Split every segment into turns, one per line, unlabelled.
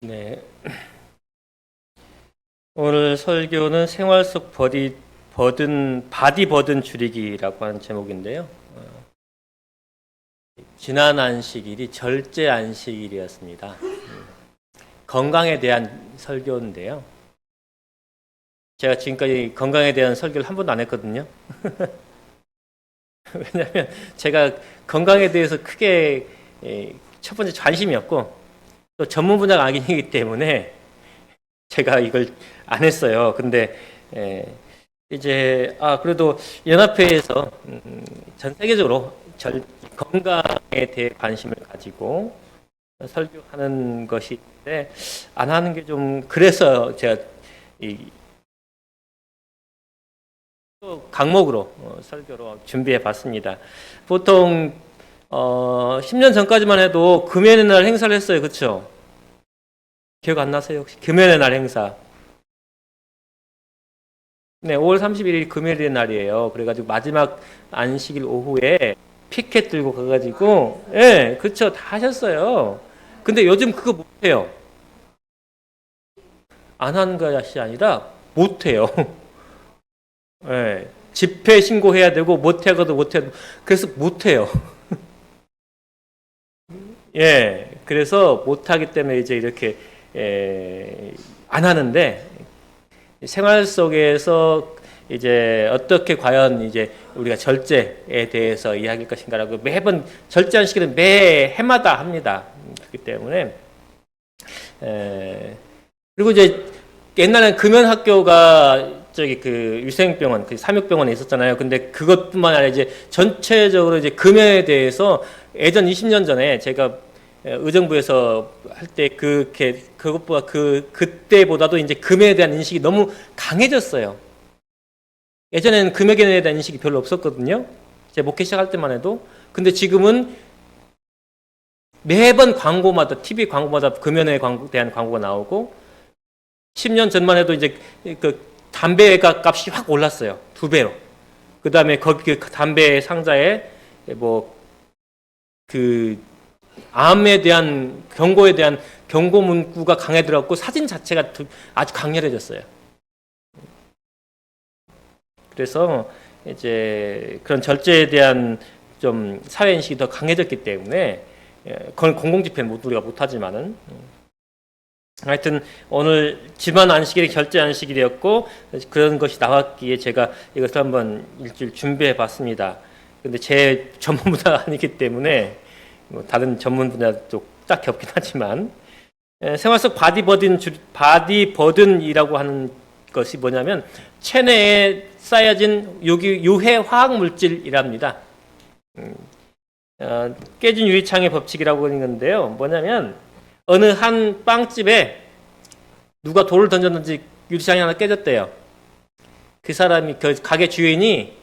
네, 오늘 설교는 생활 속 바디 버든 줄이기라고 하는 제목인데요. 지난 안식일이 절제 안식일이었습니다. 건강에 대한 설교인데요. 제가 지금까지 건강에 대한 설교를 한 번도 안 했거든요. 왜냐하면 제가 건강에 대해서 크게 첫 번째 관심이 없고 또 전문 분야가 아니기 때문에 제가 이걸 안 했어요. 근데 이제 그래도 연합회에서 전 세계적으로 건강에 대해 관심을 가지고 설교하는 것이 있는데 안 하는 게 좀 그래서 제가 이 강목으로 설교로 준비해 봤습니다. 보통 10년 전까지만 해도 금연의 날 행사를 했어요. 그렇죠? 기억 안 나세요? 혹시 금연의 날 행사? 네, 5월 31일 금요일의 날이에요. 그래가지고 마지막 안식일 오후에 피켓 들고 가가지고, 예, 그쵸, 다 하셨어요. 근데 요즘 그거 못해요. 안 하는 것이 아니라 못해요. 예, 집회 신고해야 되고 못하고도 못해도 그래서 못해요. 예, 그래서 못하기 때문에 이제 이렇게 안 하는데 생활 속에서 이제 어떻게 과연 이제 우리가 절제에 대해서 이야기할 것인가라고 매번 절제한 시기는 매 해마다 합니다. 그렇기 때문에 그리고 이제 옛날에 금연학교가 저기 그 유생병원, 그 삼육병원에 있었잖아요. 근데 그것뿐만 아니라 이제 전체적으로 이제 금연에 대해서 예전 20년 전에 제가 의정부에서 할 때 그것보다 그때보다도 이제 금연에 대한 인식이 너무 강해졌어요. 예전에는 금연에 대한 인식이 별로 없었거든요. 제 목회 시작할 때만 해도. 근데 지금은 매번 광고마다, TV 광고마다 금연에 대한 광고가 나오고 10년 전만 해도 이제 그 담배가 값이 확 올랐어요. 2배로. 그 다음에 거기 그 담배 상자에 암에 대한 경고에 대한 경고 문구가 강해들었고 사진 자체가 아주 강렬해졌어요. 그래서 이제 그런 절제에 대한 좀 사회 인식이 더 강해졌기 때문에 그건 공공집회는 우리가 못하지만은 하여튼 오늘 집안 안식일이 절제 안식일이었고 그런 것이 나왔기에 제가 이것을 한번 일주일 준비해 봤습니다. 근데 제 전문 분야가 아니기 때문에 다른 전문 분야도 딱히 없긴 하지만 생활 속 바디버든이라고 하는 것이 뭐냐면 체내에 쌓여진 유해 화학 물질이랍니다. 깨진 유리창의 법칙이라고 하는 건데요. 뭐냐면 어느 한 빵집에 누가 돌을 던졌는지 유리창이 하나 깨졌대요. 그 사람이 그 가게 주인이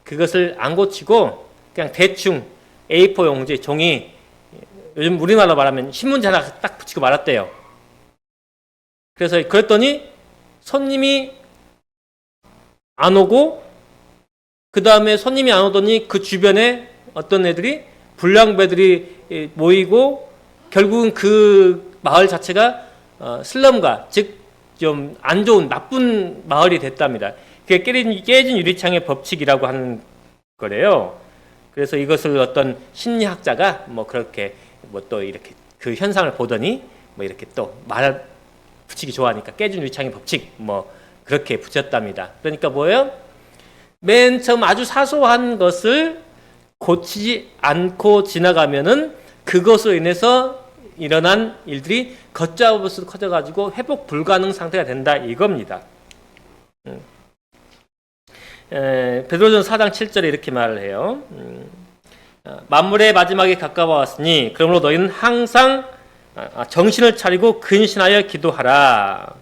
그것을 안 고치고 그냥 대충 A4 용지 종이 요즘 우리말로 말하면 신문지 하나 딱 붙이고 말았대요. 그래서 그랬더니 손님이 안 오고 그 다음에 손님이 안 오더니 그 주변에 어떤 애들이 불량배들이 모이고 결국은 그 마을 자체가 슬럼가 즉 좀 안 좋은 나쁜 마을이 됐답니다. 그게 깨진 유리창의 법칙이라고 하는 거래요. 그래서 이것을 어떤 심리학자가 그렇게 또 이렇게 그 현상을 보더니 이렇게 또 말 붙이기 좋아하니까 깨진 유리창의 법칙 그렇게 붙였답니다. 그러니까 뭐예요? 맨 처음 아주 사소한 것을 고치지 않고 지나가면은 그것으로 인해서 일어난 일들이 걷잡을수록 커져가지고 회복 불가능 상태가 된다 이겁니다. 베드로전서 4장 7절에 이렇게 말을 해요. 만물의 마지막에 가까워 왔으니 그러므로 너희는 항상 정신을 차리고 근신하여 기도하라.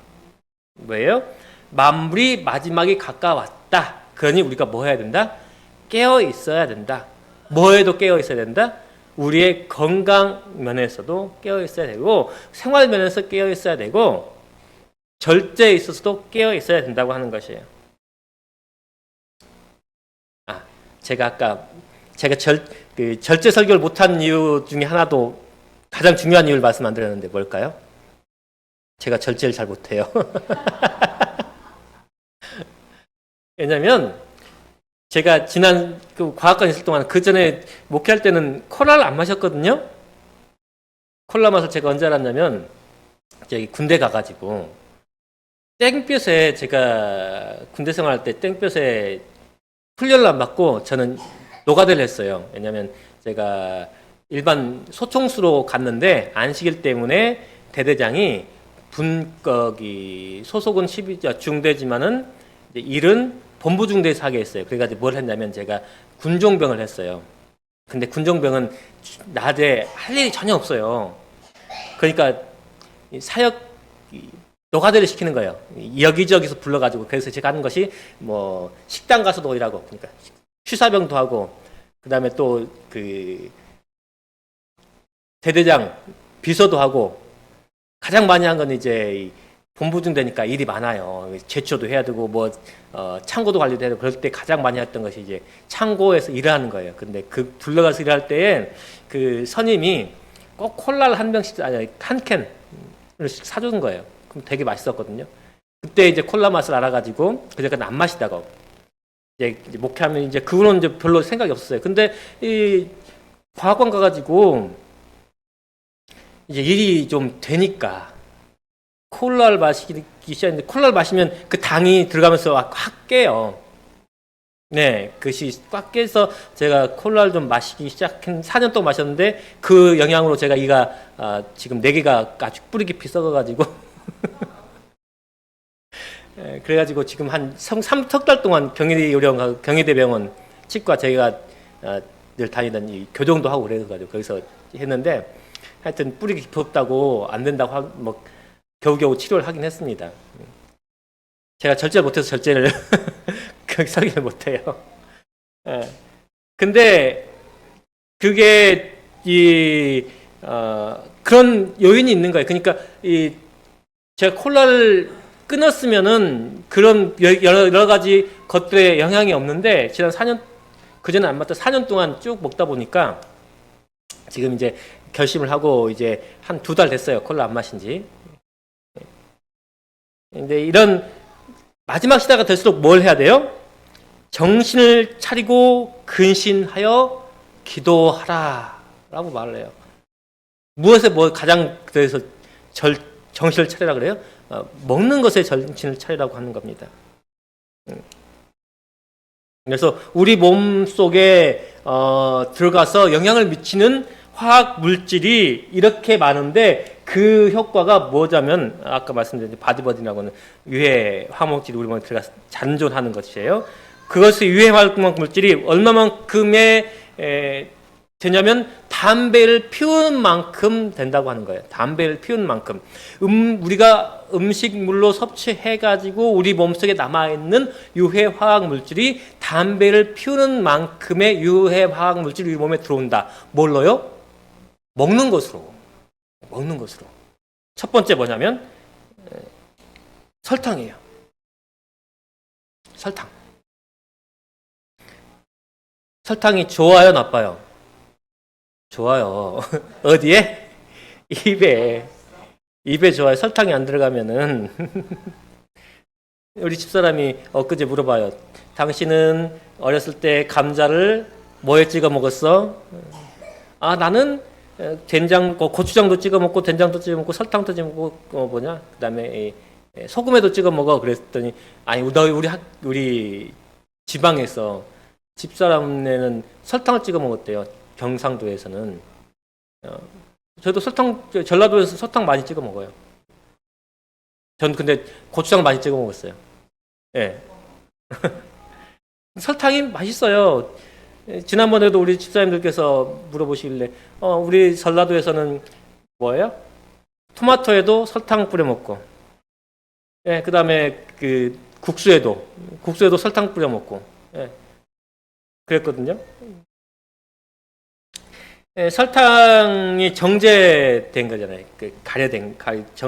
뭐예요? 만물이 마지막에 가까웠다. 그러니 우리가 뭐 해야 된다? 깨어 있어야 된다. 뭐에도 깨어 있어야 된다? 우리의 건강 면에서도 깨어 있어야 되고 생활 면에서 깨어 있어야 되고 절제에 있어서도 깨어 있어야 된다고 하는 것이에요. 제가 아까 절제 설교를 못한 이유 중에 하나도 가장 중요한 이유를 말씀 안 드렸는데 뭘까요? 제가 절제를 잘 못해요. 왜냐면 제가 지난 그 과학관 있을 동안 그 전에 목회할 때는 콜라를 안 마셨거든요. 콜라 맛을 제가 언제 알았냐면 저기 군대 가가지고 땡볕에 제가 군대 생활할 때 땡볕에 훈련을 안 받고 저는 노가다를 했어요. 왜냐면 제가 일반 소총수로 갔는데 안식일 때문에 대대장이 분거기 소속은 12자 중대지만은 이제 일은 본부 중대에서 하게 했어요. 그래가지고 뭘 했냐면 제가 군종병을 했어요. 근데 군종병은 낮에 할 일이 전혀 없어요. 그러니까 사역 노가다를 시키는 거예요. 여기저기서 불러가지고. 그래서 제가 하는 것이 뭐 식당 가서도 일하고, 그러니까 취사병도 하고, 그 다음에 또 그 대대장 비서도 하고, 가장 많이 한 건 이제 본부중대니까 일이 많아요. 제초도 해야 되고 뭐 창고도 관리도 해야 되고, 그럴 때 가장 많이 했던 것이 이제 창고에서 일을 하는 거예요. 근데 그 불러가서 일할 때에 그 선임이 꼭 콜라를 한 병씩, 아니 한 캔을 사주는 거예요. 그럼 되게 맛있었거든요. 그때 이제 콜라 맛을 알아가지고 그전까지 안 마시다가 이제 목회하면 이제 그거는 이제 별로 생각이 없었어요. 근데 이 과학관 가가지고 이제 일이 좀 되니까 콜라를 마시기 시작했는데, 콜라를 마시면 그 당이 들어가면서 확 깨요. 네, 그것이 꽉 깨서 제가 콜라를 좀 마시기 시작한 4년 동안 마셨는데, 그 영향으로 제가 이가 지금 4개가 아주 뿌리 깊이 썩어가지고 네, 그래가지고 지금 한 3달 동안 경희대병원 치과 제가 늘 다니던 이 교정도 하고 그래가지고 거기서 했는데, 하여튼 뿌리 깊었다고 안 된다고 뭐 겨우겨우 치료를 하긴 했습니다. 제가 절제를 못해서 절제를 설계를 못해요. 예. 근데 그게 그런 요인이 있는 거예요. 그러니까 제가 콜라를 끊었으면은 그런 여러 가지 것들에 영향이 없는데, 지난 4년, 그전에 안 맞다 4년 동안 쭉 먹다 보니까 지금 이제 결심을 하고 이제 한 2달 됐어요. 콜라 안 마신 지. 근데 이런 마지막 시대가 될수록 뭘 해야 돼요? 정신을 차리고 근신하여 기도하라 라고 말을 해요. 무엇에 가장 그래서 정신을 차리라 그래요? 먹는 것에 정신을 차리라고 하는 겁니다. 그래서 우리 몸 속에 들어가서 영향을 미치는 화학 물질이 이렇게 많은데, 그 효과가 뭐냐면 아까 말씀드린 바디버딘이라고는 유해 화학물질이 우리 몸에 들어가서 잔존하는 것이에요. 그것의 유해 화학 물질이 얼마만큼의 되냐면 담배를 피우는 만큼 된다고 하는 거예요. 담배를 피우는 만큼. 우리가 음식물로 섭취해가지고 우리 몸속에 남아있는 유해 화학 물질이 담배를 피우는 만큼의 유해 화학 물질이 우리 몸에 들어온다. 뭘로요? 먹는 것으로. 먹는 것으로. 첫 번째 뭐냐면 설탕이에요. 설탕. 설탕이 좋아요, 나빠요? 좋아요. 어디에? 입에. 입에 좋아요. 설탕이 안 들어가면은 우리 집사람이 엊그제 물어봐요. 당신은 어렸을 때 감자를 뭐에 찍어 먹었어? 아, 나는 된장, 고추장도 찍어 먹고 된장도 찍어 먹고 설탕도 찍어 먹고 그다음에 소금에도 찍어 먹어. 그랬더니 아니, 우리 지방에서 집사람네는 설탕을 찍어 먹었대요. 경상도에서는. 저도 전라도에서 설탕 많이 찍어 먹어요. 전 근데 고추장 많이 찍어 먹었어요. 예. 설탕이 맛있어요. 지난번에도 우리 집사님들께서 물어보시길래 우리 전라도에서는 뭐예요? 토마토에도 설탕 뿌려 먹고, 예, 그다음에 그 국수에도 설탕 뿌려 먹고, 예, 그랬거든요. 예, 설탕이 정제된 거잖아요. 그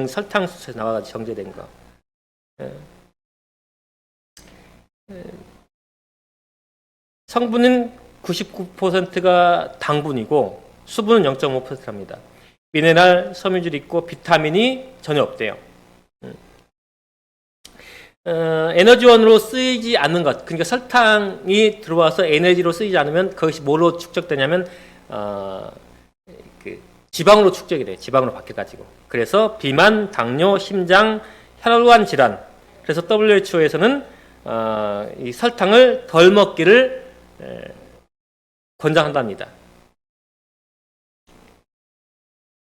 설탕수에서 나와가지고 정제된 거. 예. 성분은 99%가 당분이고 수분은 0.5%입니다. 미네랄, 섬유질이 있고 비타민이 전혀 없대요. 에너지원으로 쓰이지 않는 것, 그러니까 설탕이 들어와서 에너지로 쓰이지 않으면 그것이 뭐로 축적되냐면 그 지방으로 축적이 돼요. 지방으로 바뀌어가지고. 그래서 비만, 당뇨, 심장, 혈관 질환. 그래서 WHO에서는 이 설탕을 덜 먹기를 권장한답니다.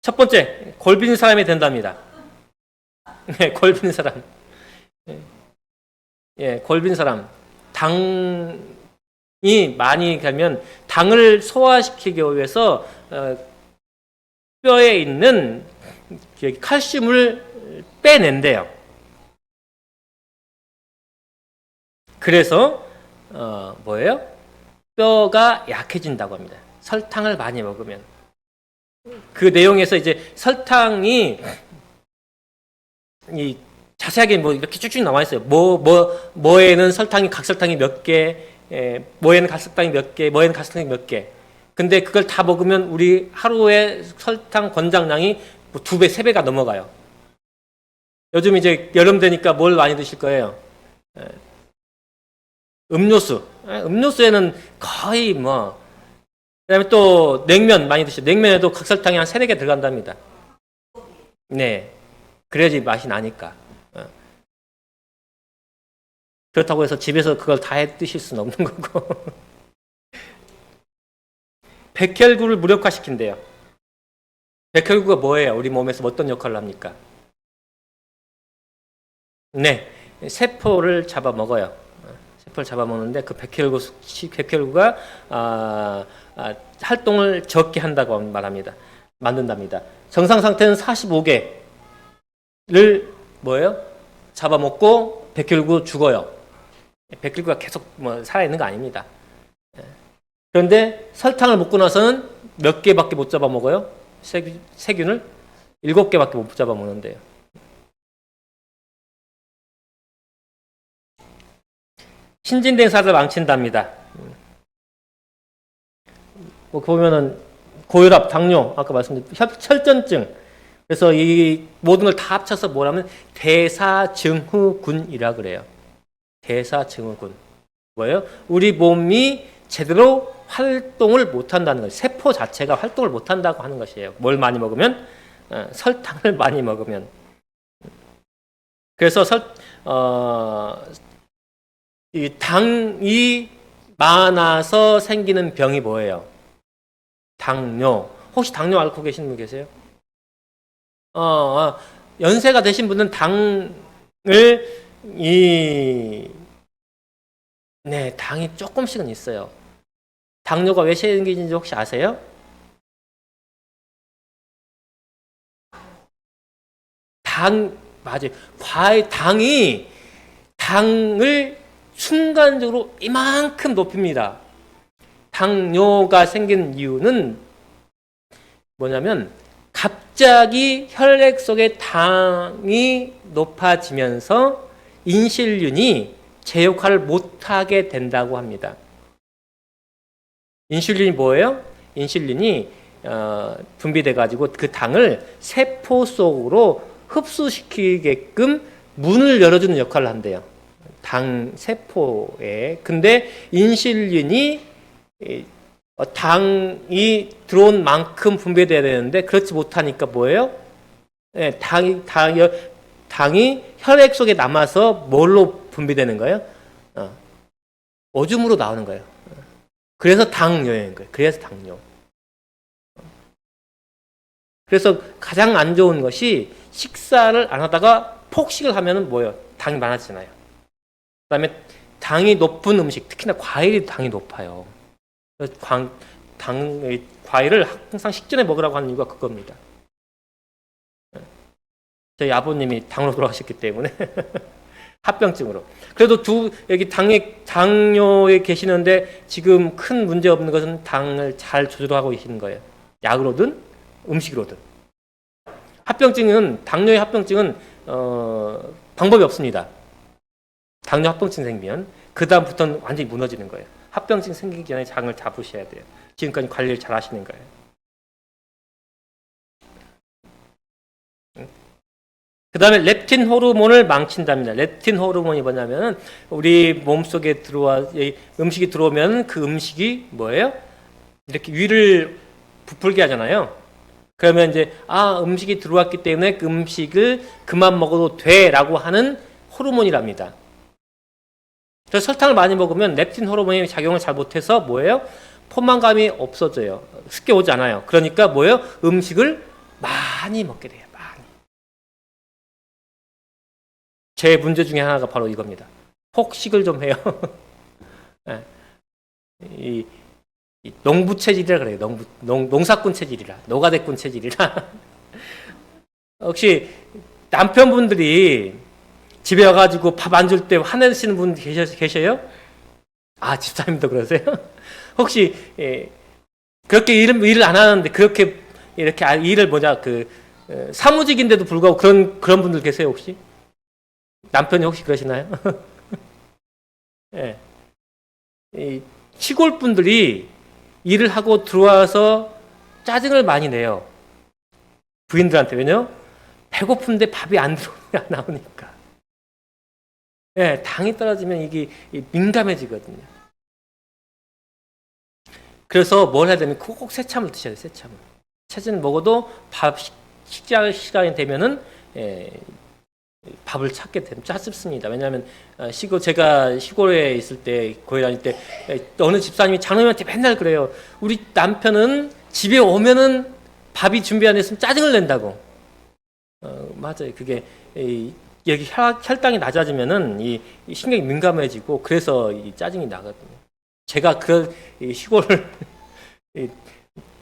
첫 번째, 골빈 사람이 된답니다. 네, 골빈 사람. 예, 골빈 사람. 당이 많이 가면 당을 소화시키기 위해서 뼈에 있는 칼슘을 빼낸대요. 그래서 뭐예요? 뼈가 약해진다고 합니다. 설탕을 많이 먹으면. 그 내용에서 이제 설탕이 이 자세하게 뭐 이렇게 쭉쭉 나와 있어요. 뭐에는 설탕이 각설탕이 몇 개, 뭐에는 각설탕이 몇 개, 뭐에는 각설탕이 몇 개. 근데 그걸 다 먹으면 우리 하루에 설탕 권장량이 뭐 2배, 3배가 넘어가요. 요즘 이제 여름 되니까 뭘 많이 드실 거예요? 음료수. 음료수에는 거의 뭐, 그다음에 또 냉면 많이 드시죠. 냉면에도 각설탕이 한 3, 4개 들어간답니다. 네. 그래야지 맛이 나니까. 그렇다고 해서 집에서 그걸 다 해 드실 수는 없는 거고. 백혈구를 무력화시킨대요. 백혈구가 뭐예요? 우리 몸에서 어떤 역할을 합니까? 네. 세포를 잡아먹어요. 세포를 잡아먹는데 그 백혈구가 활동을 적게 한다고 말합니다. 만든답니다. 정상 상태는 45개를 뭐예요? 잡아먹고 백혈구 죽어요. 백혈구가 계속 뭐 살아있는 거 아닙니다. 그런데 설탕을 먹고 나서는 몇 개밖에 못 잡아먹어요? 세균을 7개밖에 못 잡아먹는데요. 신진대사 살을 망친답니다. 뭐 보면은 고혈압, 당뇨, 아까 말씀드린 혈전증. 그래서 이 모든 걸 다 합쳐서 뭐라면 대사증후군이라 그래요. 대사증후군. 뭐예요? 우리 몸이 제대로 활동을 못 한다는 거예요. 세포 자체가 활동을 못 한다고 하는 것이에요. 뭘 많이 먹으면? 설탕을 많이 먹으면. 그래서 이 당이 많아서 생기는 병이 뭐예요? 당뇨. 혹시 당뇨 앓고 계시는 분 계세요? 연세가 되신 분은 네, 당이 조금씩은 있어요. 당뇨가 왜 생기는지 혹시 아세요? 맞아요. 당을 순간적으로 이만큼 높입니다. 당뇨가 생긴 이유는 뭐냐면 갑자기 혈액 속의 당이 높아지면서 인슐린이 제 역할을 못하게 된다고 합니다. 인슐린이 뭐예요? 인슐린이 분비돼 가지고 그 당을 세포 속으로 흡수시키게끔 문을 열어주는 역할을 한대요. 당 세포에. 근데 인슐린이 당이 들어온 만큼 분배돼야 되는데 그렇지 못하니까 뭐예요? 네, 당이 혈액 속에 남아서 뭘로 분비되는 거예요? 오줌으로 나오는 거예요. 그래서 당뇨인 거예요. 그래서 당뇨. 그래서 가장 안 좋은 것이 식사를 안 하다가 폭식을 하면은 뭐예요? 당이 많아지잖아요. 그다음에 당이 높은 음식, 특히나 과일이 당이 높아요. 과일을 항상 식전에 먹으라고 하는 이유가 그겁니다. 저희 아버님이 당으로 돌아가셨기 때문에 합병증으로. 그래도 여기 당뇨에 계시는데 지금 큰 문제 없는 것은 당을 잘 조절하고 계시는 거예요. 약으로든 음식으로든. 당뇨의 합병증은 방법이 없습니다. 당뇨 합병증 생기면 그 다음부터는 완전히 무너지는 거예요. 합병증 생기기 전에 장을 잡으셔야 돼요. 지금까지 관리를 잘 하시는 거예요. 그 다음에 렙틴 호르몬을 망친답니다. 렙틴 호르몬이 뭐냐면은 우리 몸속에 음식이 들어오면 그 음식이 뭐예요? 이렇게 위를 부풀게 하잖아요. 그러면 이제 음식이 들어왔기 때문에 그 음식을 그만 먹어도 돼라고 하는 호르몬이랍니다. 그래서 설탕을 많이 먹으면 렙틴 호르몬이 작용을 잘 못해서 뭐예요? 포만감이 없어져요. 쉽게 오지 않아요. 그러니까 뭐예요? 음식을 많이 먹게 돼요. 제 문제 중에 하나가 바로 이겁니다. 폭식을 좀 해요. 이 농부 체질이라 그래요. 농사꾼 체질이라, 노가대꾼 체질이라. 혹시 남편분들이 집에 와가지고 밥 안 줄 때 화내시는 분 계셔요? 집사님도 그러세요? 혹시 그렇게 일을 안 하는데 그렇게 이렇게 일을 사무직인데도 불구하고 그런 분들 계세요 혹시? 남편이 혹시 그러시나요? 예. 이 시골 분들이 일을 하고 들어와서 짜증을 많이 내요. 부인들한테. 왜냐? 배고픈데 밥이 안 나오니까. 예, 당이 떨어지면 이게 민감해지거든요. 그래서 뭘 해야 되면 꼭 새참을 드셔야 돼요. 새참을. 새참 먹어도 식사 시간이 되면은 밥을 찾습니다. 왜냐하면 제가 시골에 있을 때 거기 다닐 때 어느 집사님이 장로님한테 맨날 그래요. 우리 남편은 집에 오면은 밥이 준비 안 됐으면 짜증을 낸다고. 맞아요. 그게 여기 혈당이 낮아지면은 이 신경이 민감해지고 그래서 이 짜증이 나거든요. 제가 그 시골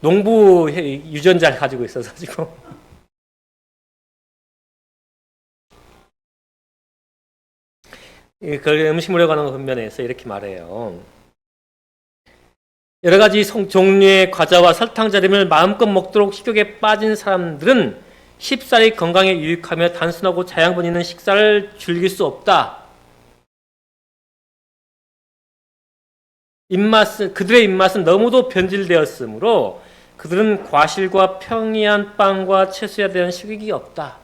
농부 유전자를 가지고 있어가지고. 그 음식물에 관한 면에서 이렇게 말해요. 여러 가지 종류의 과자와 설탕자림을 마음껏 먹도록 식욕에 빠진 사람들은 쉽사리 건강에 유익하며 단순하고 자양분 있는 식사를 즐길 수 없다. 그들의 입맛은 너무도 변질되었으므로 그들은 과실과 평이한 빵과 채소에 대한 식욕이 없다.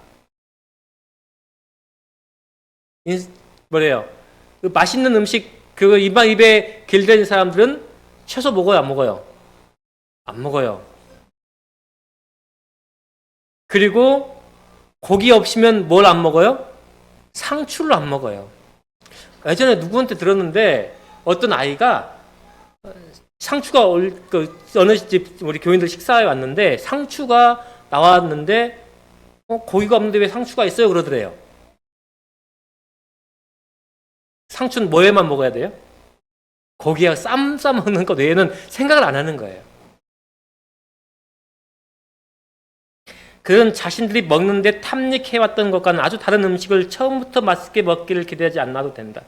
뭐래요? 그 맛있는 음식 그거 입에 길들인 사람들은 채소 먹어요, 안 먹어요? 안 먹어요. 그리고 고기 없이면 뭘 안 먹어요? 상추를 안 먹어요. 예전에 누구한테 들었는데 어떤 아이가 상추가 어느 집 우리 교인들 식사에 왔는데 상추가 나왔는데 고기가 없는데 왜 상추가 있어요? 그러더래요. 상추는 뭐에만 먹어야 돼요? 고기와 쌈 싸먹는 것 외에는 생각을 안 하는 거예요. 그런 자신들이 먹는데 탐닉해왔던 것과는 아주 다른 음식을 처음부터 맛있게 먹기를 기대하지 않아도 된다.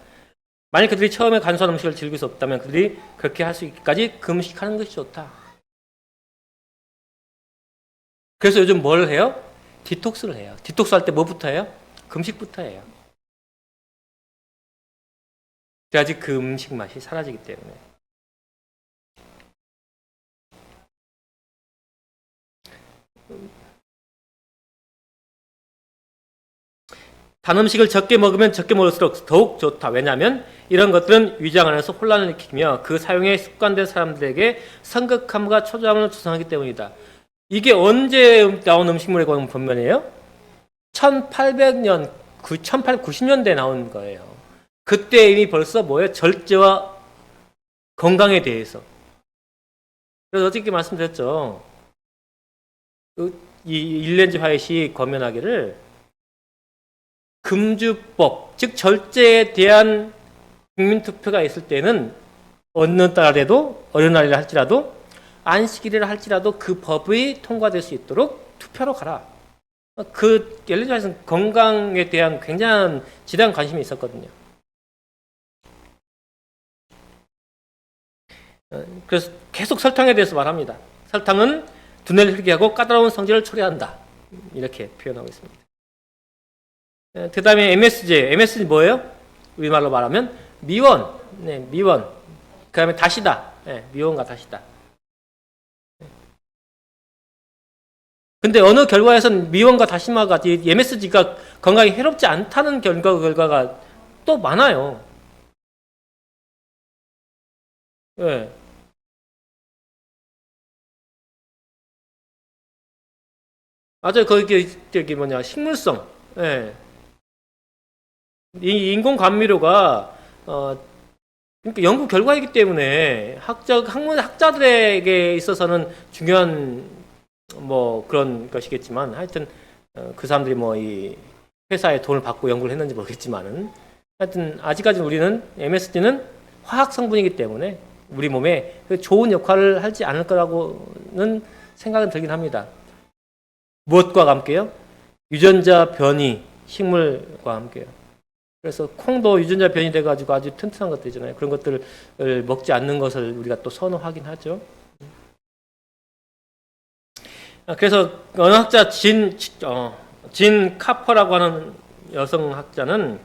만약 그들이 처음에 간소한 음식을 즐길 수 없다면 그들이 그렇게 할 수 있기까지 금식하는 것이 좋다. 그래서 요즘 뭘 해요? 디톡스를 해요. 디톡스 할 때 뭐부터 해요? 금식부터 해요. 그래야지 그 음식 맛이 사라지기 때문에. 단 음식을 적게 먹으면 적게 먹을수록 더욱 좋다. 왜냐하면 이런 것들은 위장 안에서 혼란을 일으키며 그 사용에 습관된 사람들에게 성급함과 초조함을 조성하기 때문이다. 이게 언제 나온 음식물에 관한 본면이에요? 1800년, 1890년대에 나온 거예요. 그때 이미 벌써 뭐예요? 절제와 건강에 대해서. 그래서 어저께 말씀드렸죠. 이 일렌즈 화이트이 권면하기를 금주법, 즉 절제에 대한 국민투표가 있을 때는 어느 날이라 할지라도 안식일이라 할지라도 그 법이 통과될 수 있도록 투표로 가라. 그 일렌즈 화이트는 건강에 대한 굉장한 지대한 관심이 있었거든요. 그래서 계속 설탕에 대해서 말합니다. 설탕은 두뇌를 흐리게 하고 까다로운 성질을 초래한다. 이렇게 표현하고 있습니다. 그 다음에 MSG 뭐예요? 우리말로 말하면 미원. 네, 미원. 그 다음에 다시다. 네, 미원과 다시다. 근데 어느 결과에선 미원과 다시마가 MSG가 건강에 해롭지 않다는 결과가 또 많아요. 예. 맞아요. 거기 저기 뭐냐 식물성. 예. 이 인공 감미료가 그러니까 연구 결과이기 때문에 학자들에게 있어서는 중요한 뭐 그런 것이겠지만 하여튼 그 사람들이 뭐 이 회사에 돈을 받고 연구를 했는지 모르겠지만은 하여튼 아직까지는 우리는 MSG는 화학 성분이기 때문에 우리 몸에 좋은 역할을 하지 않을 거라고는 생각은 들긴 합니다. 무엇과 함께요? 유전자 변이 식물과 함께요. 그래서 콩도 유전자 변이 돼가지고 아주 튼튼한 것들이잖아요. 그런 것들을 먹지 않는 것을 우리가 또 선호하긴 하죠. 그래서 언어학자 진 카퍼라고 하는 여성학자는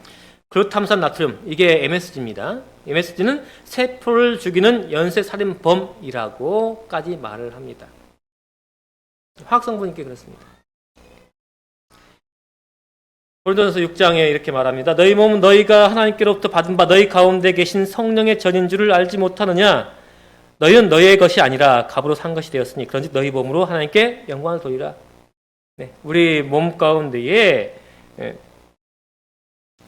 글루탐산 나트륨, 이게 MSG입니다. MSG는 세포를 죽이는 연쇄살인범이라고까지 말을 합니다. 화학성분이니까 그렇습니다. 고린도전서 6장에 이렇게 말합니다. 너희 몸은 너희가 하나님께로부터 받은 바 너희 가운데 계신 성령의 전인 줄을 알지 못하느냐? 너희는 너희의 것이 아니라 값으로 산 것이 되었으니 그런즉 너희 몸으로 하나님께 영광을 돌리라. 네, 우리 몸 가운데에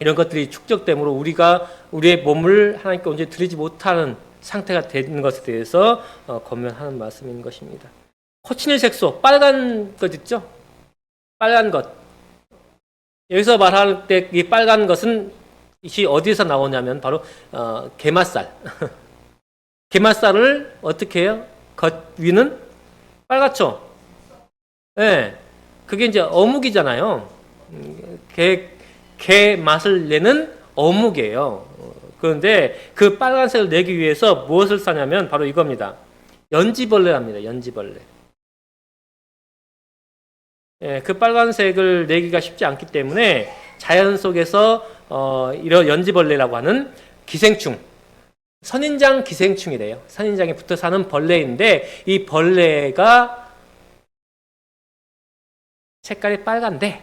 이런 것들이 축적되므로 우리가 우리의 몸을 하나님께 온전히 드리지 못하는 상태가 되는 것에 대해서 권면하는 말씀인 것입니다. 코치닐 색소, 빨간 것 있죠? 빨간 것. 여기서 말할 때 이 빨간 것은 이 어디에서 나오냐면 바로 게맛살. 게맛살을 어떻게 해요? 겉 위는 빨갛죠? 예. 네. 그게 이제 어묵이잖아요. 게 맛을 내는 어묵이에요. 그런데 그 빨간색을 내기 위해서 무엇을 사냐면 바로 이겁니다. 연지벌레랍니다. 연지벌레. 예, 그 빨간색을 내기가 쉽지 않기 때문에 자연 속에서 이런 연지벌레라고 하는 기생충, 선인장 기생충이래요. 선인장에 붙어 사는 벌레인데 이 벌레가 색깔이 빨간데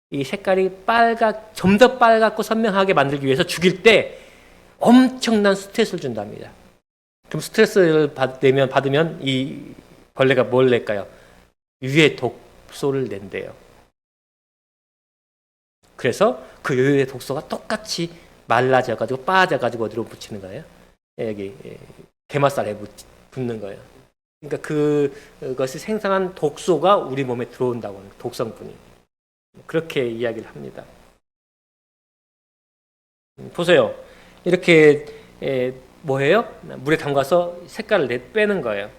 이 색깔이 좀 더 빨갛고 선명하게 만들기 위해서 죽일 때 엄청난 스트레스를 준답니다. 그럼 스트레스를 받으면 이 벌레가 뭘 낼까요? 유해 독소를 낸대요. 그래서 그 유해 독소가 똑같이 말라져가지고 빠져가지고 어디로 붙이는 거예요? 여기 게맛살에 붙는 거예요. 그러니까 그것이 생산한 독소가 우리 몸에 들어온다고 하는 독성분이. 그렇게 이야기를 합니다. 보세요. 이렇게 뭐예요? 물에 담가서 색깔을 빼는 거예요.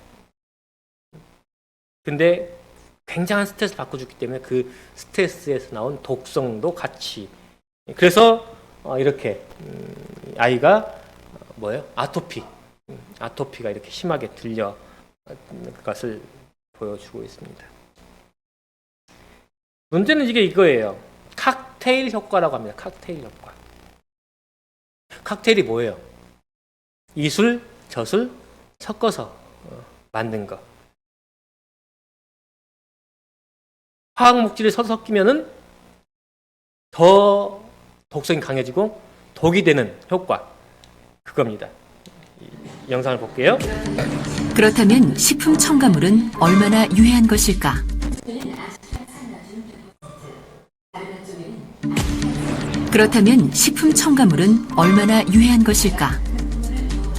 근데 굉장한 스트레스 받고 죽기 때문에 그 스트레스에서 나온 독성도 같이. 그래서 이렇게 아이가 뭐예요? 아토피가 이렇게 심하게 들려 것을 보여주고 있습니다. 문제는 이거예요. 칵테일 효과라고 합니다. 칵테일 효과. 칵테일이 뭐예요? 이술, 저술 섞어서 만든 거. 화학 물질이 섞이면은 더 독성이 강해지고 독이 되는 효과. 그겁니다. 영상을 볼게요.
그렇다면 식품 첨가물은 얼마나 유해한 것일까? 그렇다면 식품 첨가물은 얼마나 유해한 것일까?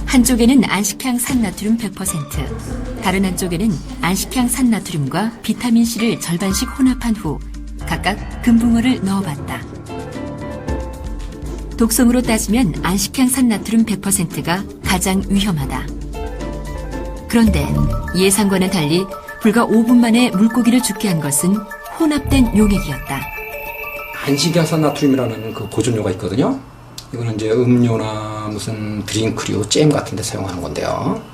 한쪽에는 안식향 산나트륨 100%, 다른 한쪽에는 안식향 산나트륨과 비타민C를 절반씩 혼합한 후 각각 금붕어를 넣어봤다. 독성으로 따지면 안식향 산나트륨 100%가 가장 위험하다. 그런데 예상과는 달리 불과 5분 만에 물고기를 죽게 한 것은 혼합된 용액이었다.
안식향산 나트륨이라는 그 보존료가 있거든요. 이거는 이제 음료나 무슨 드링크류, 잼 같은 데 사용하는 건데요.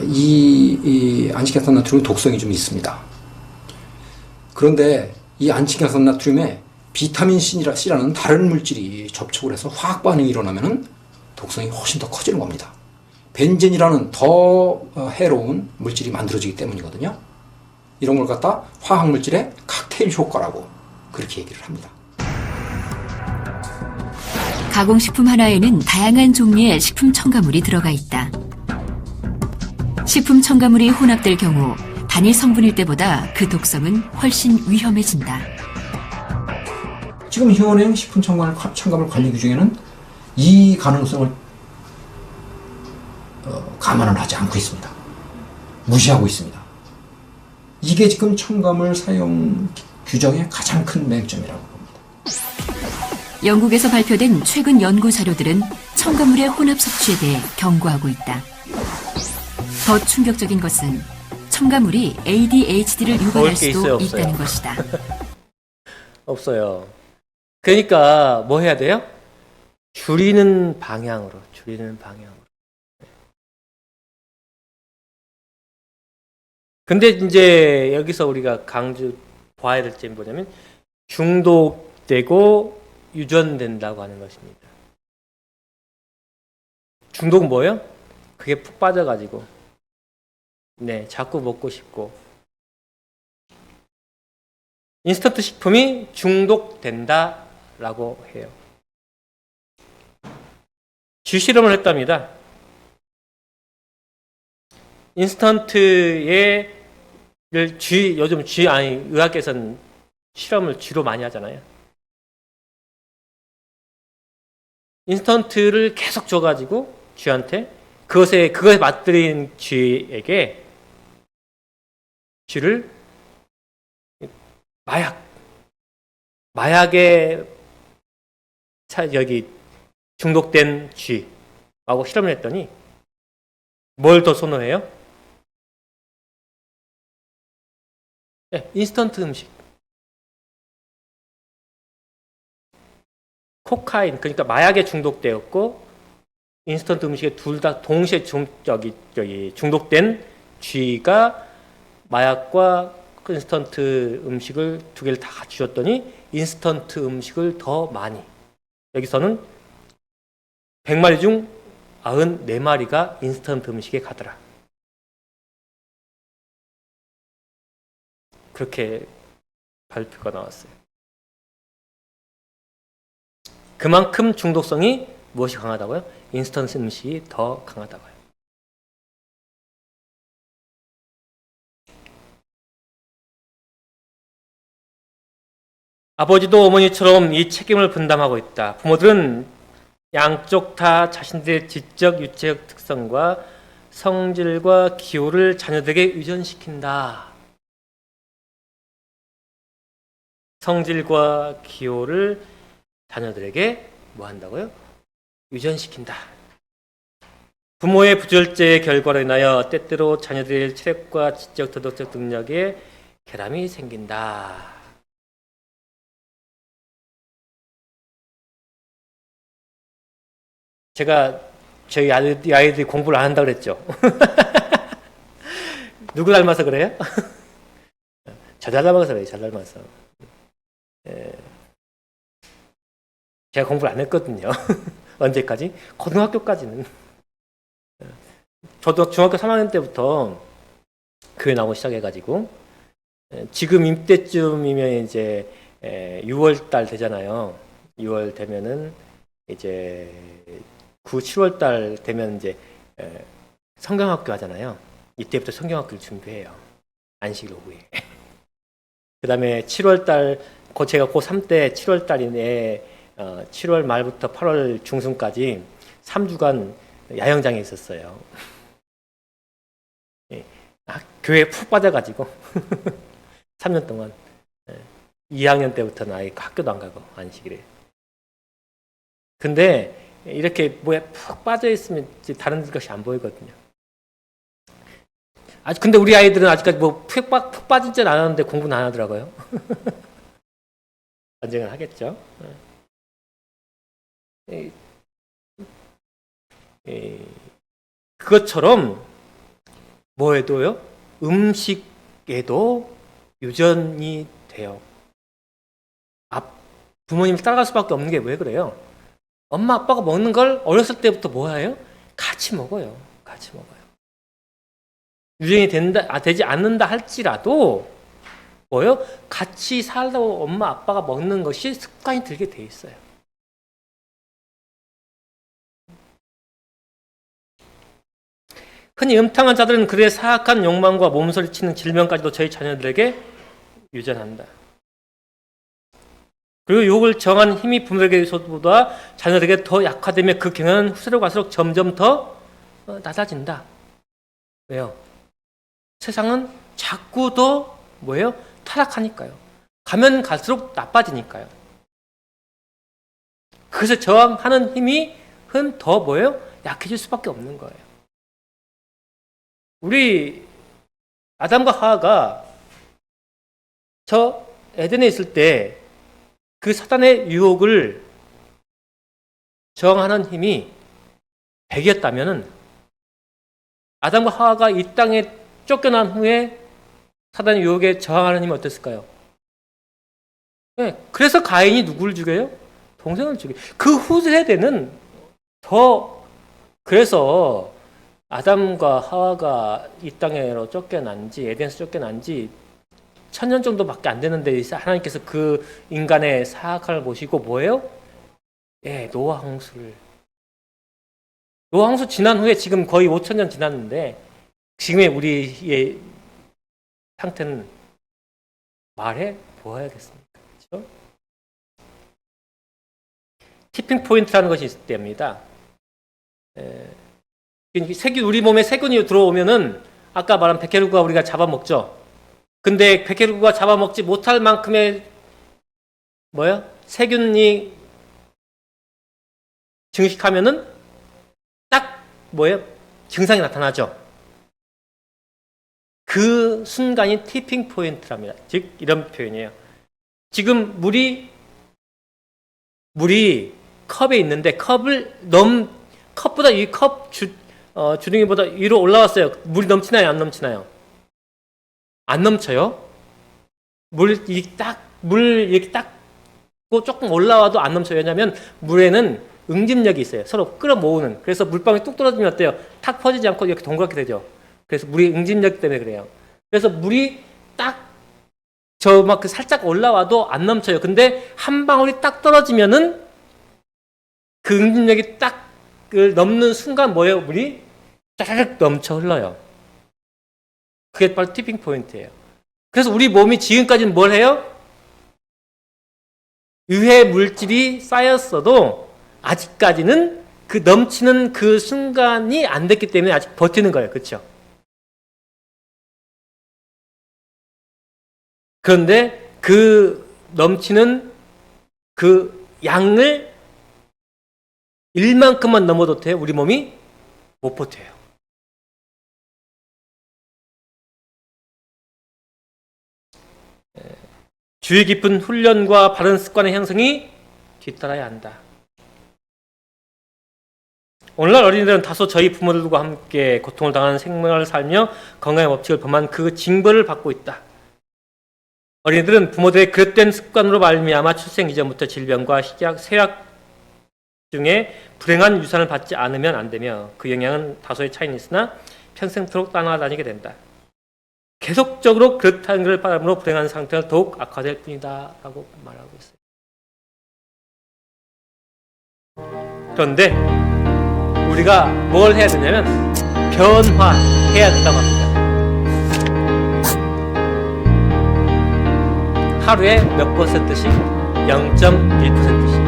이 안식향산 나트륨은 독성이 좀 있습니다. 그런데 이 안식향산 나트륨에 비타민 C라는 다른 물질이 접촉을 해서 화학 반응이 일어나면 독성이 훨씬 더 커지는 겁니다. 벤젠이라는 더 해로운 물질이 만들어지기 때문이거든요. 이런 걸 갖다 화학물질의 칵테일 효과라고 그렇게 얘기를 합니다.
가공식품 하나에는 다양한 종류의 식품 첨가물이 들어가 있다. 식품 첨가물이 혼합될 경우 단일 성분일 때보다 그 독성은 훨씬 위험해진다.
지금 현행 식품 첨가물 관리 규정에는 이 가능성을 감안을 하지 않고 있습니다. 무시하고 있습니다. 이게 지금 첨가물 사용 규정의 가장 큰 맹점이라고 봅니다.
영국에서 발표된 최근 연구 자료들은 첨가물의 혼합 섭취에 대해 경고하고 있다. 더 충격적인 것은 첨가물이 ADHD를 유발할 수도
있어요, 없어요?
있다는 것이다.
없어요. 그러니까 뭐 해야 돼요? 줄이는 방향으로. 근데 이제 여기서 우리가 강조 봐야 될 점이 뭐냐면 중독되고 유전된다고 하는 것입니다. 중독은 뭐예요? 그게 푹 빠져가지고 자꾸 먹고 싶고 인스턴트 식품이 중독된다라고 해요. 쥐 실험을 했답니다. 인스턴트에 요즘 의학계에서는 실험을 쥐로 많이 하잖아요. 인스턴트를 계속 줘가지고 쥐한테 그것에 맞들인 쥐에게 쥐를 마약에 중독된 쥐하고 실험을 했더니 뭘 더 선호해요? 인스턴트 음식. 코카인, 그러니까 마약에 중독되었고 인스턴트 음식에 둘 다 동시에 중독된 쥐가 마약과 인스턴트 음식을 두 개를 다 같이 줬더니 인스턴트 음식을 더 많이. 여기서는 100마리 중 94마리가 인스턴트 음식에 가더라. 그렇게 발표가 나왔어요. 그만큼 중독성이 무엇이 강하다고요? 인스턴트 음식이 더 강하다고요. 아버지도 어머니처럼 이 책임을 분담하고 있다. 부모들은 양쪽 다 자신들의 지적, 유체적 특성과 성질과 기호를 자녀들에게 유전시킨다. 성질과 기호를 자녀들에게 뭐 한다고요? 유전시킨다. 부모의 부절제의 결과로 인하여 때때로 자녀들의 체력과 지적, 도덕적 능력에 결함이 생긴다. 제가 저희 아이들이 공부를 안 한다고 그랬죠. 누구 닮아서 그래요? 저 닮아서 그래요. 저 닮아서. 제가 공부를 안 했거든요. 언제까지? 고등학교까지는. 저도 중학교 3학년 때부터 교회 나오기 시작해가지고 지금 이때쯤이면 이제 6월 달 되잖아요. 6월 되면은 이제 7월 달 되면 이제 성경학교 하잖아요. 이때부터 성경학교를 준비해요. 안식 오후에. 그 다음에 7월 달, 제가 고3 때 7월 달에 7월 말부터 8월 중순까지 3주간 야영장에 있었어요. 교회에 푹 빠져가지고 3년 동안 2학년 때부터는 아예 학교도 안 가고 안식일에. 근데 이렇게 뭐에 푹 빠져 있으면 다른 것이 안 보이거든요. 근데 우리 아이들은 아직까지 푹 빠지진 않았는데 공부는 안 하더라고요. 언젠간 하겠죠. 그것처럼 뭐에도요? 음식에도 유전이 돼요. 부모님 따라갈 수밖에 없는 게 왜 그래요? 엄마 아빠가 먹는 걸 어렸을 때부터 뭐 해요? 같이 먹어요. 같이 먹어요. 유전이 되지 않는다 할지라도 뭐요? 같이 살다 엄마 아빠가 먹는 것이 습관이 들게 돼 있어요. 흔히 음탕한 자들은 그들의 사악한 욕망과 몸서리치는 질병까지도 저희 자녀들에게 유전한다. 그리고 욕을 정한 힘이 부모에게서보다 자녀들에게 더 약화되며 그 경향은 후세로 갈수록 점점 더 낮아진다. 왜요? 세상은 자꾸 더 뭐예요? 타락하니까요. 가면 갈수록 나빠지니까요. 그래서 저항하는 힘이 더 뭐예요? 약해질 수밖에 없는 거예요. 우리 아담과 하와가 저 에덴에 있을 때 그 사단의 유혹을 저항하는 힘이 100이었다면 아담과 하와가 이 땅에 쫓겨난 후에 사단의 유혹에 저항하는 힘은 어땠을까요? 네, 그래서 가인이 누구를 죽여요? 동생을 죽여요. 그 후세대는 더 그래서 아담과 하와가 이 땅으로 쫓겨난 지 에덴에서 쫓겨난 지 1000년 정도밖에 안 되는데 하나님께서 그 인간의 사악함을 보시고 뭐예요? 예, 노아 홍수 지난 후에 지금 거의 5000년 지났는데 지금의 우리의 상태는 말해 보아야겠습니까? 그렇죠? 티핑 포인트라는 것이 있답니다. 우리 몸에 세균이 들어오면은 아까 말한 백혈구가 우리가 잡아먹죠. 근데 백혈구가 잡아먹지 못할 만큼의 세균이 증식하면은 딱 증상이 나타나죠. 그 순간이 티핑 포인트랍니다. 즉 이런 표현이에요. 지금 물이 컵에 있는데 컵보다 이 컵 주둥이보다 위로 올라왔어요. 물이 넘치나요? 안 넘치나요? 안 넘쳐요. 물 이렇게 딱 조금 올라와도 안 넘쳐요. 왜냐하면 물에는 응집력이 있어요. 서로 끌어모으는. 그래서 물방울이 뚝 떨어지면 어때요? 탁 퍼지지 않고 이렇게 동그랗게 되죠. 그래서 물이 응집력 때문에 그래요. 그래서 물이 살짝 올라와도 안 넘쳐요. 근데 한 방울이 딱 떨어지면은 그 응집력이 딱 넘는 순간 뭐예요? 물이 짜르륵 넘쳐 흘러요. 그게 바로 티핑 포인트예요. 그래서 우리 몸이 지금까지는 뭘 해요? 유해 물질이 쌓였어도 아직까지는 그 넘치는 그 순간이 안 됐기 때문에 아직 버티는 거예요. 그렇죠? 그런데 그 넘치는 그 양을 일만큼만 넘어도 돼요. 우리 몸이 못 버텨요. 주의 깊은 훈련과 바른 습관의 형성이 뒤따라야 한다. 오늘날 어린이들은 다소 저희 부모들과 함께 고통을 당하는 생명을 살며 건강의 법칙을 범한 그 징벌을 받고 있다. 어린이들은 부모들의 그릇된 습관으로 말미암아 출생 이전부터 질병과 쇠약 중에 불행한 유산을 받지 않으면 안 되며 그 영향은 다소의 차이는 있으나 평생토록 따라다니게 된다. 계속적으로 그렇다는 것을 바람으로 불행한 상태가 더욱 악화될 뿐이다 라고 말하고 있어요. 그런데 우리가 뭘 해야 되냐면 변화해야 된다고 합니다. 하루에 몇 %씩? 0.1%씩.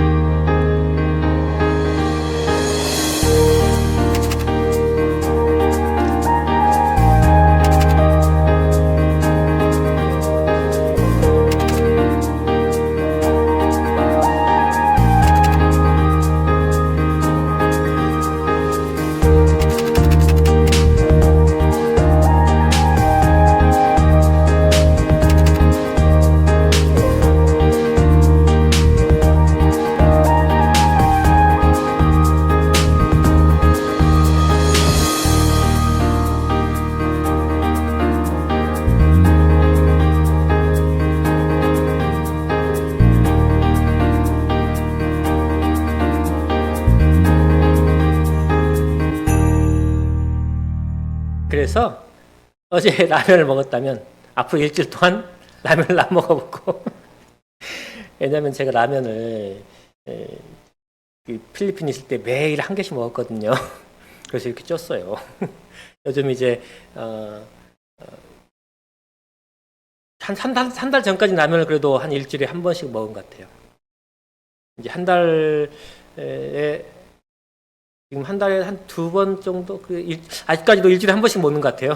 그래서 어제 라면을 먹었다면 앞으로 일주일 동안 라면을 안 먹어보고 왜냐하면 제가 라면을 그 필리핀에 있을 때 매일 한 개씩 먹었거든요. 그래서 이렇게 쪘어요. 요즘 이제 한 달 전까지 라면을 그래도 한 일주일에 한 번씩 먹은 것 같아요. 이제 한 달에 지금 한 달에 한 2번 정도 아직까지도 일주일에 한 번씩 먹는 것 같아요.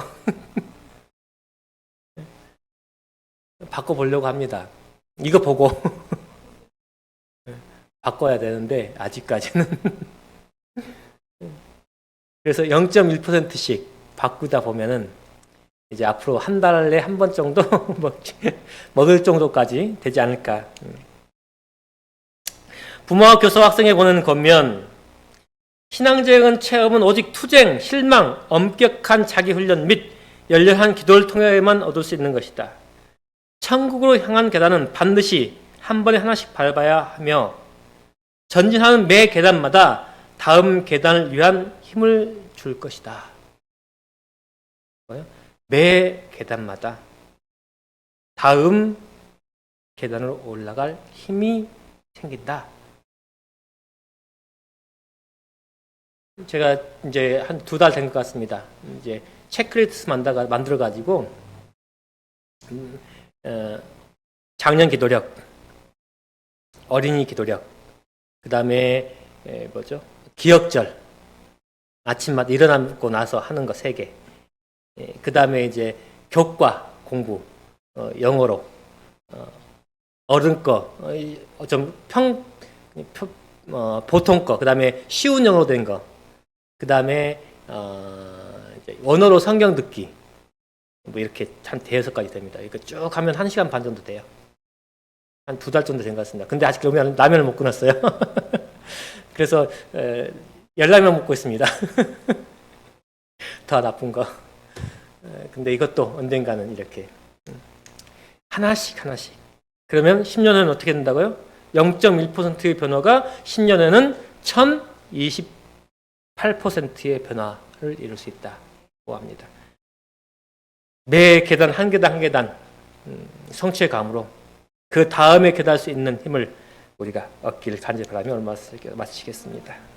바꿔보려고 합니다. 이거 보고 바꿔야 되는데 아직까지는 그래서 0.1%씩 바꾸다 보면은 이제 앞으로 한 달에 한 번 정도 먹을 정도까지 되지 않을까. 부모와 교사 학생에 보는 권면 신앙적인 체험은 오직 투쟁, 실망, 엄격한 자기훈련 및 열렬한 기도를 통해야만 얻을 수 있는 것이다. 천국으로 향한 계단은 반드시 한 번에 하나씩 밟아야 하며 전진하는 매 계단마다 다음 계단을 위한 힘을 줄 것이다. 매 계단마다 다음 계단으로 올라갈 힘이 생긴다. 제가 이제 한 2달 된 것 같습니다. 이제 체크리스트 만들어가지고 작년 기도력, 어린이 기도력, 그 다음에 기억절, 아침마다 일어나고 나서 하는 거 3개, 그 다음에 이제 교과 공부, 영어로, 어른 거, 좀 보통 거, 그 다음에 쉬운 영어로 된 거, 그 다음에 원어로 성경 듣기, 뭐 이렇게 한 5가지 됩니다. 이거 쭉 하면 1시간 반 정도 돼요. 한 2달 정도 된 것 같습니다. 근데 아직 라면을 못 끊었어요. 그래서 열라면 먹고 있습니다. 더 나쁜 거. 근데 이것도 언젠가는 이렇게 하나씩. 그러면 10년에는 어떻게 된다고요? 0.1%의 변화가 10년에는 1028%의 변화를 이룰 수 있다고 합니다. 매 계단 한 계단 성취의 감으로 그 다음에 계단할 수 있는 힘을 우리가 얻기를 간절히 바라며 오늘 말씀 마치겠습니다.